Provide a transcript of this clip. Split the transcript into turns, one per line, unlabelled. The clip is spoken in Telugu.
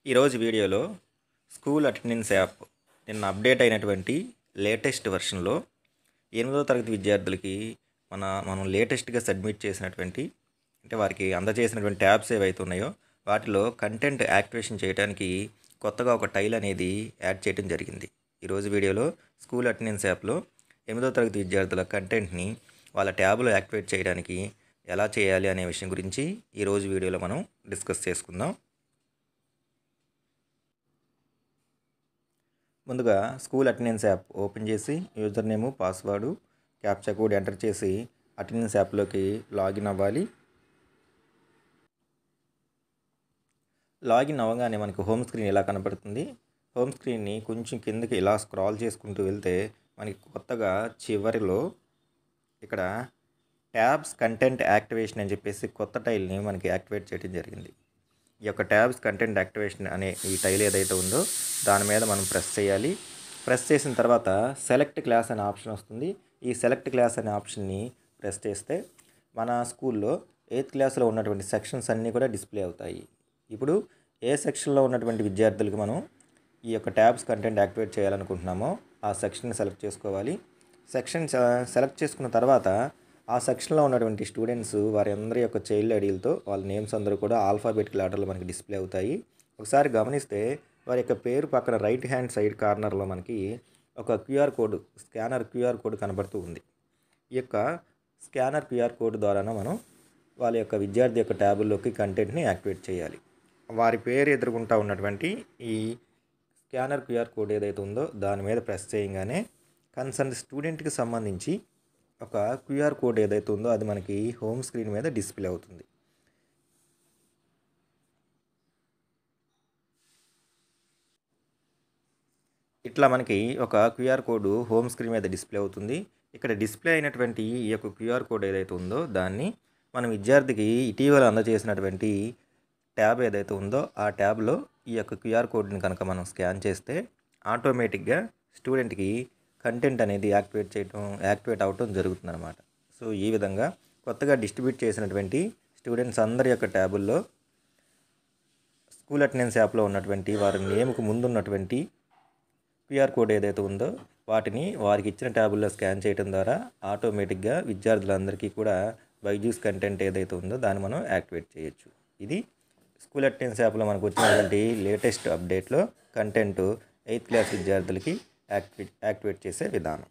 ఈరోజు వీడియోలో స్కూల్ అటెండెన్స్ యాప్ నిన్న అప్డేట్ అయినటువంటి లేటెస్ట్ వెర్షన్లో 8వ తరగతి విద్యార్థులకి మనం లేటెస్ట్గా సబ్మిట్ చేసినటువంటి అంటే వారికి అందజేసినటువంటి ట్యాబ్స్ ఏవైతే ఉన్నాయో వాటిలో కంటెంట్ యాక్టివేషన్ చేయడానికి కొత్తగా ఒక టైల్ అనేది యాడ్ చేయడం జరిగింది. ఈరోజు వీడియోలో స్కూల్ అటెండెన్స్ యాప్లో 8వ తరగతి విద్యార్థుల కంటెంట్ని వాళ్ళ ట్యాబ్లో యాక్టివేట్ చేయడానికి ఎలా చేయాలి అనే విషయం గురించి ఈరోజు వీడియోలో మనం డిస్కస్ చేసుకుందాం. ముందుగా స్కూల్ అటెండెన్స్ యాప్ ఓపెన్ చేసి user name, password, captcha code enter చేసి అటెండెన్స్ యాప్లోకి లాగిన్ అవ్వాలి. లాగిన్ అవ్వగానే మనకు హోమ్ స్క్రీన్ ఇలా కనపడుతుంది. హోమ్ స్క్రీన్ని కొంచెం కిందకి ఇలా స్క్రాల్ చేసుకుంటూ వెళ్తే మనకి కొత్తగా చివరిలో ఇక్కడ ట్యాబ్స్ కంటెంట్ యాక్టివేషన్ అని చెప్పేసి కొత్త టైల్ని మనకి యాక్టివేట్ చేయడం జరిగింది. ఈ యొక్క ట్యాబ్స్ కంటెంట్ యాక్టివేషన్ అనే ఈ టైల్ ఏదైతే ఉందో దాని మీద మనం ప్రెస్ చేయాలి. ప్రెస్ చేసిన తర్వాత సెలెక్ట్ క్లాస్ అనే ఆప్షన్ వస్తుంది. ఈ సెలెక్ట్ క్లాస్ అనే ఆప్షన్ని ప్రెస్ చేస్తే మన స్కూల్లో 8th క్లాస్లో ఉన్నటువంటి సెక్షన్స్ అన్నీ కూడా డిస్ప్లే అవుతాయి. ఇప్పుడు ఏ సెక్షన్లో ఉన్నటువంటి విద్యార్థులకు మనం ఈ యొక్క ట్యాబ్స్ కంటెంట్ యాక్టివేట్ చేయాలనుకుంటున్నామో ఆ సెక్షన్ని సెలెక్ట్ చేసుకోవాలి. సెక్షన్ సెలెక్ట్ చేసుకున్న తర్వాత ఆ సెక్షన్లో ఉన్నటువంటి స్టూడెంట్స్ వారి అందరి యొక్క చైల్డ్ ఐడీలతో వాళ్ళ నేమ్స్ అందరూ కూడా ఆల్ఫాబెటికల్ ఆర్డర్లో మనకి డిస్ప్లే అవుతాయి. ఒకసారి గమనిస్తే వారి యొక్క పేరు పక్కన రైట్ హ్యాండ్ సైడ్ కార్నర్లో మనకి ఒక స్కానర్ క్యూఆర్ కోడ్ కనబడుతూ ఉంది. ఈ యొక్క స్కానర్ క్యూఆర్ కోడ్ ద్వారానే మనం వాళ్ళ యొక్క విద్యార్థి యొక్క ట్యాబుల్లోకి కంటెంట్ని యాక్టివేట్ చేయాలి. వారి పేరు ఎదుర్కొంటూ ఉన్నటువంటి ఈ స్కానర్ క్యూఆర్ కోడ్ ఏదైతే ఉందో దాని మీద ప్రెస్ చేయగానే కన్సర్న్ స్టూడెంట్కి సంబంధించి ఒక క్యూఆర్ కోడ్ ఏదైతే ఉందో అది మనకి హోమ్ స్క్రీన్ మీద డిస్ప్లే అవుతుంది. ఇట్లా మనకి ఒక క్యూఆర్ కోడ్ హోమ్ స్క్రీన్ మీద డిస్ప్లే అవుతుంది. ఇక్కడ డిస్ప్లే అయినటువంటి ఈ యొక్క క్యూఆర్ కోడ్ ఏదైతే ఉందో దాన్ని మన విద్యార్థికి ఇటీవల అందజేసినటువంటి ట్యాబ్ ఏదైతే ఉందో ఆ ట్యాబ్లో ఈ యొక్క క్యూఆర్ కోడ్ని కనుక మనం స్కాన్ చేస్తే ఆటోమేటిక్గా స్టూడెంట్కి కంటెంట్ అనేది యాక్టివేట్ అవటం జరుగుతుంది అన్నమాట. సో ఈ విధంగా కొత్తగా డిస్ట్రిబ్యూట్ చేసినటువంటి స్టూడెంట్స్ అందరి యొక్క ట్యాబుల్లో స్కూల్ అటెండెన్స్ యాప్లో ఉన్నటువంటి వారి నేమ్కు ముందు ఉన్నటువంటి క్యూఆర్ కోడ్ ఏదైతే ఉందో వాటిని వారికి ఇచ్చిన ట్యాబుల్లో స్కాన్ చేయడం ద్వారా ఆటోమేటిక్గా విద్యార్థులందరికీ కూడా బైజూస్ కంటెంట్ ఏదైతే ఉందో దాన్ని మనం యాక్టివేట్ చేయొచ్చు. ఇది స్కూల్ అటెండెన్స్ యాప్లో మనకు వచ్చినటువంటి లేటెస్ట్ అప్డేట్లో కంటెంట్ 8th క్లాస్ విద్యార్థులకి యాక్టివేట్ చేసే విధానం.